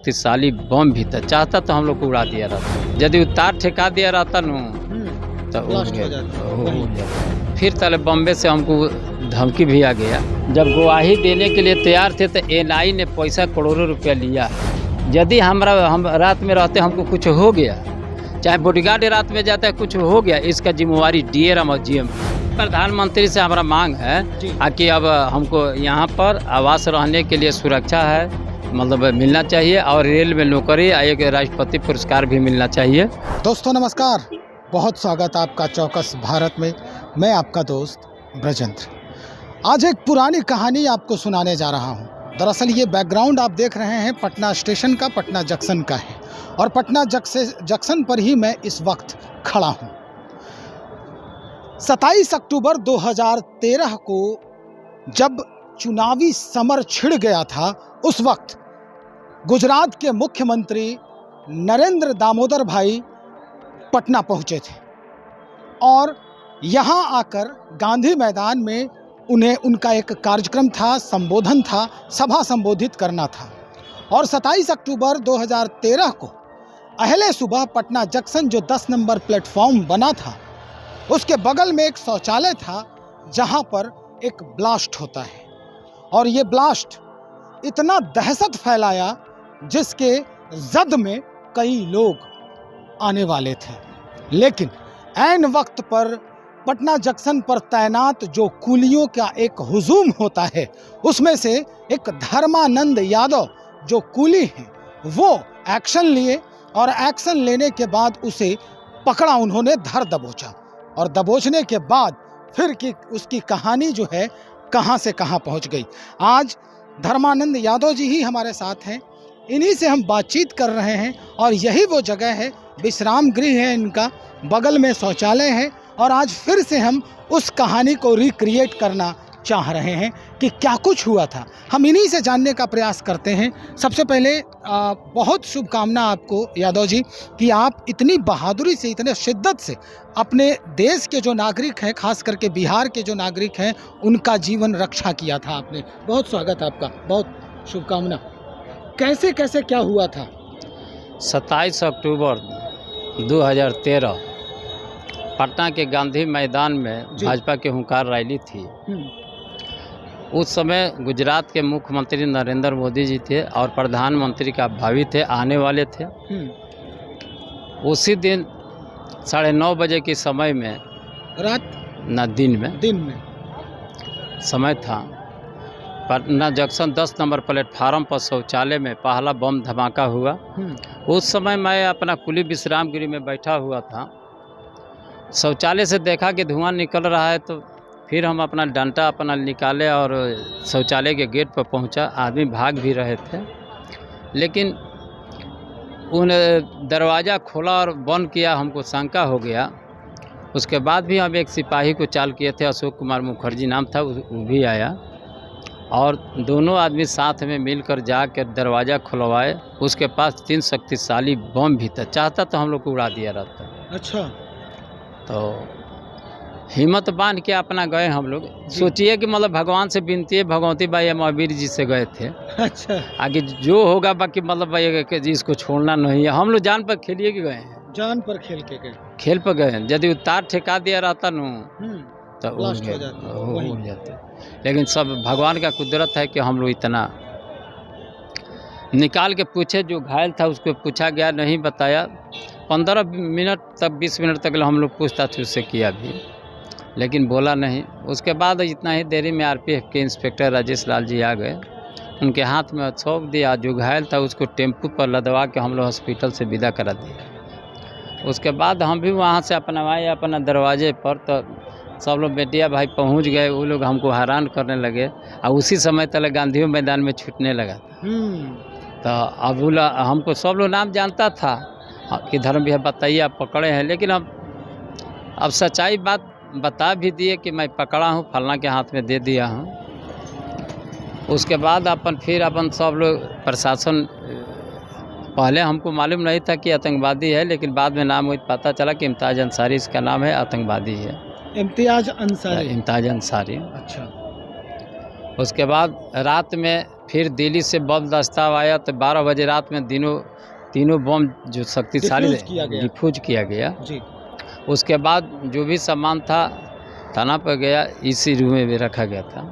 शक्तिशाली बम भी था, चाहता तो हम लोग को उड़ा दिया रहता। यदि तार ठेका दिया रहता न तो हो जाता। फिर तले बॉम्बे से हमको धमकी भी आ गया। जब गवाही देने के लिए तैयार थे तो एनआई ने पैसा करोड़ों रुपया लिया। यदि हम रात में रहते हमको कुछ हो गया, चाहे बॉडीगार्ड रात में जाता है कुछ हो गया, इसका जिम्मेवारी डीआरएम और जीएम। प्रधानमंत्री से हमारा मांग है कि अब हमको यहाँ पर आवास रहने के लिए सुरक्षा है, मतलब मिलना चाहिए, और रेल में नौकरी, एक राष्ट्रपति पुरस्कार भी मिलना चाहिए। दोस्तों नमस्कार, बहुत स्वागत आपका चौकस भारत में। मैं आपका दोस्त ब्रजेंद्र। आज एक पुरानी कहानी आपको सुनाने जा रहा हूँ। दरअसल ये बैकग्राउंड आप देख रहे हैं पटना स्टेशन का, पटना जंक्शन का है, और पटना जंक्शन पर ही मैं इस वक्त खड़ा हूँ। 27 अक्टूबर 2013 को जब चुनावी समर छिड़ गया था, उस वक्त गुजरात के मुख्यमंत्री नरेंद्र दामोदर भाई पटना पहुंचे थे और यहाँ आकर गांधी मैदान में उनका एक कार्यक्रम था, संबोधन था, सभा संबोधित करना था। और 27 अक्टूबर 2013 को अहले सुबह पटना जंक्शन, जो 10 नंबर प्लेटफॉर्म बना था, उसके बगल में एक शौचालय था जहाँ पर एक ब्लास्ट होता है। और ये ब्लास्ट इतना दहशत फैलाया जिसके जद में कई लोग आने वाले थे, लेकिन ऐन वक्त पर पटना जंक्शन पर तैनात जो कुलियों का एक हुजूम होता है, उसमें से एक धर्मानंद यादव जो कुली हैं, वो एक्शन लिए और एक्शन लेने के बाद उसे पकड़ा, उन्होंने धर दबोचा, और दबोचने के बाद फिर की उसकी कहानी जो है कहाँ से कहाँ पहुँच गई। आज धर्मानंद यादव जी ही हमारे साथ हैं, इन्हीं से हम बातचीत कर रहे हैं। और यही वो जगह है, विश्राम गृह है इनका, बगल में शौचालय है, और आज फिर से हम उस कहानी को रिक्रिएट करना चाह रहे हैं कि क्या कुछ हुआ था। हम इन्हीं से जानने का प्रयास करते हैं। सबसे पहले बहुत शुभकामना आपको यादव जी कि आप इतनी बहादुरी से, इतने शिद्दत से अपने देश के जो नागरिक हैं, खास करके बिहार के जो नागरिक हैं, उनका जीवन रक्षा किया था आपने। बहुत स्वागत आपका, बहुत शुभकामना। कैसे कैसे क्या हुआ था? 27 अक्टूबर 2013 पटना के गांधी मैदान में भाजपा की हुंकार रैली थी। उस समय गुजरात के मुख्यमंत्री नरेंद्र मोदी जी थे और प्रधानमंत्री का भावी थे, आने वाले थे। उसी दिन 9:30 बजे के समय में, रात न दिन में समय था, पटना जंक्शन 10 नंबर प्लेटफार्म पर शौचालय में पहला बम धमाका हुआ। उस समय मैं अपना कुली विश्राम गृह में बैठा हुआ था। शौचालय से देखा कि धुआं निकल रहा है, तो फिर हम अपना डंडा अपना निकाले और शौचालय के गेट पर पहुंचा। आदमी भाग भी रहे थे, लेकिन उन दरवाज़ा खोला और बंद किया, हमको शंका हो गया। उसके बाद भी हम एक सिपाही को चाल किए थे, अशोक कुमार मुखर्जी नाम था, वो भी आया, और दोनों आदमी साथ में मिलकर जाकर दरवाज़ा खुलवाए। उसके पास 3 शक्तिशाली बम भी था, चाहता तो हम लोग को उड़ा दिया रहता। अच्छा। तो हिम्मत बांध के अपना गए हम लोग। सोचिए कि मतलब भगवान से विनती है, भगवती बाई महावीर जी से गए थे। अच्छा। आगे जो होगा बाकी, मतलब भाई इसको छोड़ना नहीं है। हम लोग जान पर खेलिए कि गए हैं, जान पर खेल के गए, खेल पर गए हैं। यदि तार ठेका दिया रहता न तो हो जाते, लेकिन सब भगवान का कुदरत है कि हम लोग इतना निकाल के पूछे। जो घायल था उसको पूछा गया, नहीं बताया। 15 मिनट तक, 20 मिनट तक हम लोग पूछताछ उससे किया भी, लेकिन बोला नहीं। उसके बाद इतना ही देरी में आरपीएफ के इंस्पेक्टर राजेश लाल जी आ गए, उनके हाथ में सौंप दिया। जो घायल था उसको टेम्पू पर लदवा के हम लोग हॉस्पिटल से विदा करा दिया। उसके बाद हम भी वहाँ से अपना आए अपना दरवाजे पर, तो सब लोग बेटिया भाई पहुँच गए। वो लोग हमको हैरान करने लगे, और उसी समय तक गांधी मैदान में छूटने लगा था। तो अब हमको सब लोग नाम जानता था कि धर्म भी बताइए आप पकड़े हैं, लेकिन अब सच्चाई बात बता भी दिए कि मैं पकड़ा हूँ, फलना के हाथ में दे दिया हूँ। उसके बाद फिर सब लोग प्रशासन, पहले हमको मालूम नहीं था कि आतंकवादी है, लेकिन बाद में नाम पता चला कि इम्तियाज अंसारी इसका नाम है, आतंकवादी है। इम्तियाज अंसारी। इम्तियाज अंसारी। अच्छा। उसके बाद रात में फिर दिल्ली से बम दस्ताव आया तो 12 बजे रात में तीनों बम जो शक्तिशाली डिफ्यूज किया गया जी। उसके बाद जो भी सामान था थाना पर गया, इसी रूम में भी रखा गया था।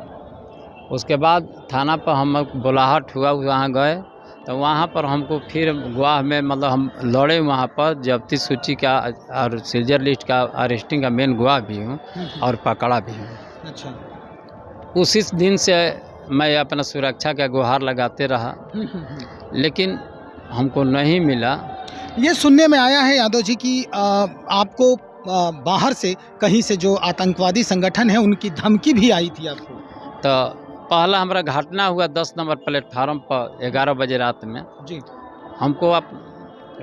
उसके बाद थाना पर हम बुलाहट हुआ, वहाँ गए तो वहाँ पर हमको फिर गवाह में मतलब हम लड़े वहाँ पर, जब्ती सूची का और सीजर लिस्ट का अरेस्टिंग का मेन गवाह भी हूँ और पकड़ा भी हूँ। अच्छा। उसी दिन से मैं अपना सुरक्षा का गुहार लगाते रहा, लेकिन हमको नहीं मिला। ये सुनने में आया है यादव जी कि आपको बाहर से कहीं से जो आतंकवादी संगठन है उनकी धमकी भी आई थी आपको? तो पहला हमारा घटना हुआ 10 नंबर प्लेटफार्म पर 11 बजे रात में जी। हमको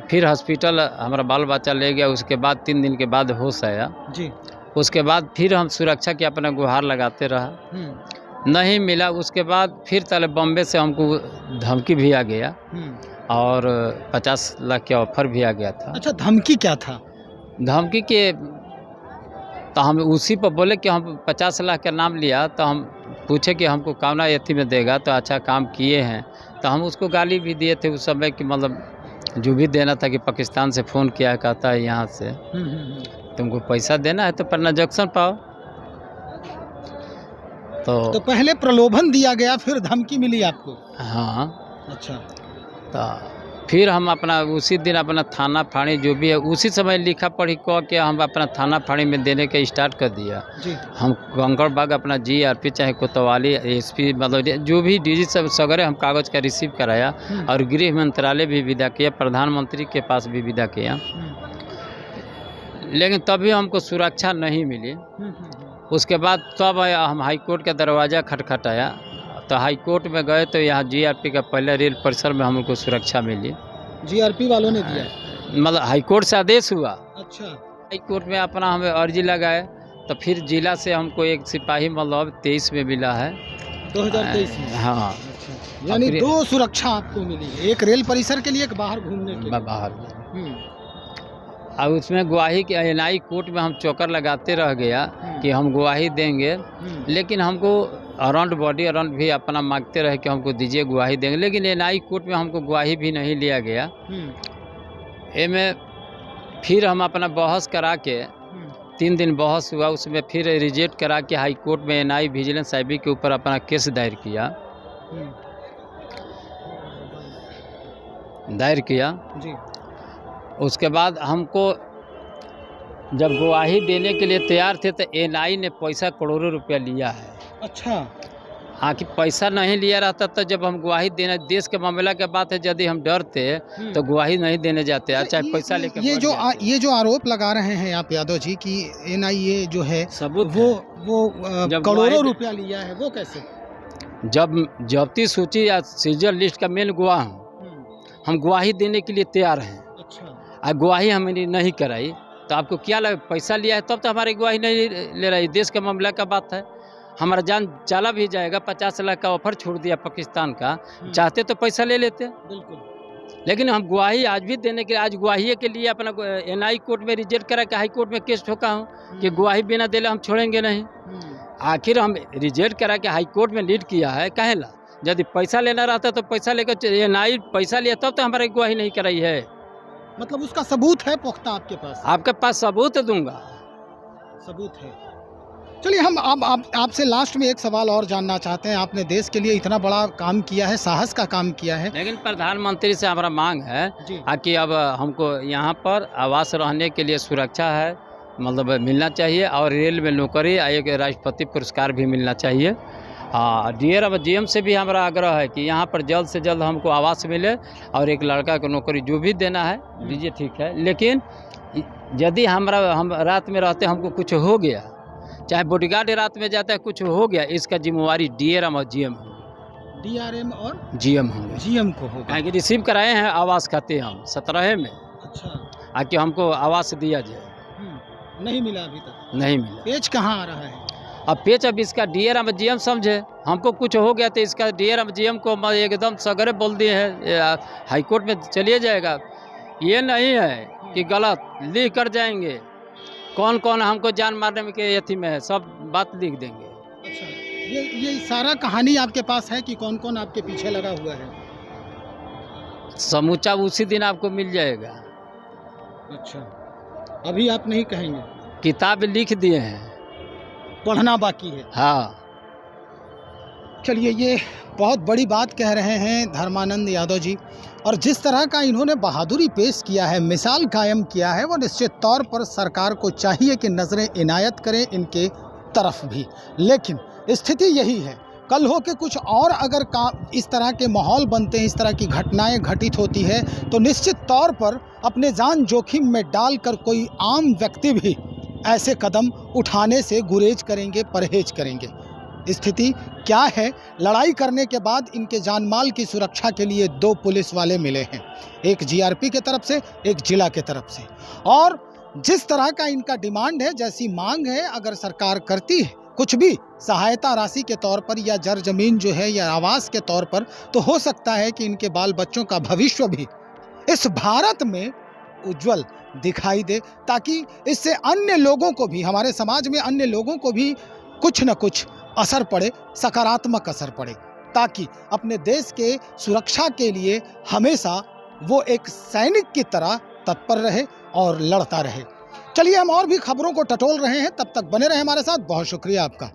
फिर हॉस्पिटल हमारा बाल बच्चा ले गया। उसके बाद 3 दिन के बाद होश आया जी। उसके बाद फिर हम सुरक्षा की अपना गुहार लगाते रहा, नहीं मिला। उसके बाद फिर तले बॉम्बे से हमको धमकी भी आ गया और 50 लाख के ऑफर भी आ गया था। अच्छा, धमकी क्या था? धमकी के तो हम उसी पर बोले कि हम 50 लाख का नाम लिया, तो हम पूछे कि हमको कामना यथी में देगा, तो अच्छा काम किए हैं, तो हम उसको गाली भी दिए थे उस समय कि मतलब जो भी देना था कि पाकिस्तान से फ़ोन किया, कहता है यहाँ से तुमको पैसा देना है तो ट्रांजैक्शन पाओ। तो पहले प्रलोभन दिया गया, फिर धमकी मिली आपको? हाँ। अच्छा। तो फिर हम अपना उसी दिन अपना थाना फाड़ी जो भी है उसी समय लिखा पढ़ी कह के हम अपना थाना फाड़ी में देने के स्टार्ट कर दिया जी। हम कंकड़बाग अपना GRP चाहे कोतवाली SP मतलब जो भी DG सब सगरे हम कागज़ का रिसीव कराया और गृह मंत्रालय भी विदा किया, प्रधानमंत्री के पास भी विदा किया, लेकिन तभी हमको सुरक्षा नहीं मिली। उसके बाद तब हम हाई कोर्ट का दरवाज़ा खटखटाया, तो हाई कोर्ट में गए तो यहाँ GRP का पहले रेल परिसर में हमको सुरक्षा मिली। GRP वालों ने दिया? मतलब हाई कोर्ट से आदेश हुआ। अच्छा। हाई कोर्ट में अपना हमें अर्जी लगाए तो फिर जिला से हमको एक सिपाही मतलब 23 में मिला है, 2023 में। हाँ। अच्छा। यानी 2 सुरक्षा आपको मिली, एक रेल परिसर के लिए, एक बाहर घूमने के लिए। बाहर और उसमें गवाही के NI कोर्ट में हम चौकर लगाते रह गया कि हम गवाही देंगे, लेकिन हमको अराउंड बॉडी अराउंड भी अपना मांगते रहे कि हमको दीजिए गवाही देंगे, लेकिन NI कोर्ट में हमको गवाही भी नहीं लिया गया। में फिर हम अपना बहस करा के 3 दिन बहस हुआ, उसमें फिर रिजेक्ट करा के हाई कोर्ट में NI विजिलेंस IB के ऊपर अपना केस दायर किया जी। उसके बाद हमको जब गवाही देने के लिए तैयार थे तो NI ने पैसा करोड़ों रुपया लिया है। अच्छा। हाँ, कि पैसा नहीं लिया रहता तो जब हम गवाही देना, देश के मामला के बात है, यदि हम डरते तो गवाही नहीं देने जाते, अच्छा पैसा लेकर। ये जो आरोप लगा रहे हैं आप यादव जी कि NIA जो है सबूत वो करोड़ों रुपया लिया है, वो कैसे? जब जब्ती सूची या सीजर लिस्ट का मेन गवाह हूँ, हम गवाही देने के लिए तैयार हैं। अच्छा। गवाही हमने नहीं कराई तो आपको क्या लगे पैसा लिया है तब तो हमारी गवाही नहीं ले रही, देश के मामला का बात है, हमारा जान चला भी जाएगा। 50 लाख का ऑफर छोड़ दिया पाकिस्तान का, चाहते तो पैसा ले लेते बिल्कुल, लेकिन हम गवाही आज भी देने के, आज गवाही के लिए अपना NI कोर्ट में रिजेक्ट करा के हाई कोर्ट में केस ठोका हूँ कि गवाही बिना देले हम छोड़ेंगे नहीं। आखिर हम रिजेक्ट करा के हाई कोर्ट में लीड किया है, कहेला यदि पैसा लेना रहता तो पैसा लेकर NI पैसा लिया तब तो हमारी गवाही नहीं कराई है। मतलब उसका सबूत है पुख्ता आपके पास? आपके पास सबूत दूंगा, सबूत है। चलिए, हम आपसे लास्ट में एक सवाल और जानना चाहते हैं। आपने देश के लिए इतना बड़ा काम किया है, साहस का काम किया है, लेकिन प्रधानमंत्री से हमारा मांग है कि अब हमको यहाँ पर आवास रहने के लिए सुरक्षा है मतलब मिलना चाहिए, और रेल में नौकरी, एक राष्ट्रपति पुरस्कार भी मिलना चाहिए। हाँ, DRM GM से भी हमारा आग्रह है कि यहाँ पर जल्द से जल्द हमको आवास मिले और एक लड़का को नौकरी जो भी देना है दीजिए, ठीक है, लेकिन यदि हम रात में रहते हमको कुछ हो गया, चाहे बॉडीगार्ड रात में जाता है कुछ हो गया, इसका जिम्मेवारी DRM और GM और GM होंगे, GM को होगा, कि रिसीव कराए हैं आवास खाते हम 17 में। अच्छा। आके हमको आवास दिया जाए, नहीं मिला अभी तक, नहीं मिला। पेच कहाँ आ रहा है? अब पेच अब इसका DRM GM समझे, हमको कुछ हो गया तो इसका DRM GM को एकदम सगरे बोल दिए हैं, हाई कोर्ट में चलिए जाएगा। ये नहीं है कि गलत लिख कर जाएंगे, कौन कौन हमको जान मारने में के यथी में है, सब बात लिख देंगे। अच्छा। ये सारा कहानी आपके पास है कि कौन कौन आपके पीछे लगा हुआ है? समूचा उसी दिन आपको मिल जाएगा। अच्छा, अभी आप नहीं कहेंगे? किताब लिख दिए हैं, पढ़ना बाकी है। हाँ। चलिए, ये बहुत बड़ी बात कह रहे हैं धर्मानंद यादव जी, और जिस तरह का इन्होंने बहादुरी पेश किया है, मिसाल कायम किया है, वो निश्चित तौर पर सरकार को चाहिए कि नज़रें इनायत करें इनके तरफ भी। लेकिन स्थिति यही है, कल हो के कुछ और अगर इस तरह के माहौल बनते हैं, इस तरह की घटनाएं घटित होती है, तो निश्चित तौर पर अपने जान जोखिम में डालकर कोई आम व्यक्ति भी ऐसे कदम उठाने से गुरेज करेंगे, परहेज करेंगे। स्थिति क्या है? लड़ाई करने के बाद इनके जान माल की सुरक्षा के लिए 2 पुलिस वाले मिले हैं, एक जीआरपी के तरफ से, एक जिला के तरफ से। और जिस तरह का इनका डिमांड है, जैसी मांग है, अगर सरकार करती है कुछ भी सहायता राशि के तौर पर या जर जमीन जो है या आवास के तौर पर, तो हो सकता है कि इनके बाल बच्चों का भविष्य भी इस भारत में उज्जवल दिखाई दे, ताकि इससे अन्य लोगों को भी, हमारे समाज में अन्य लोगों को भी कुछ न कुछ असर पड़े, सकारात्मक असर पड़े, ताकि अपने देश के सुरक्षा के लिए हमेशा वो एक सैनिक की तरह तत्पर रहे और लड़ता रहे। चलिए, हम और भी खबरों को टटोल रहे हैं, तब तक बने रहे हमारे साथ। बहुत शुक्रिया आपका।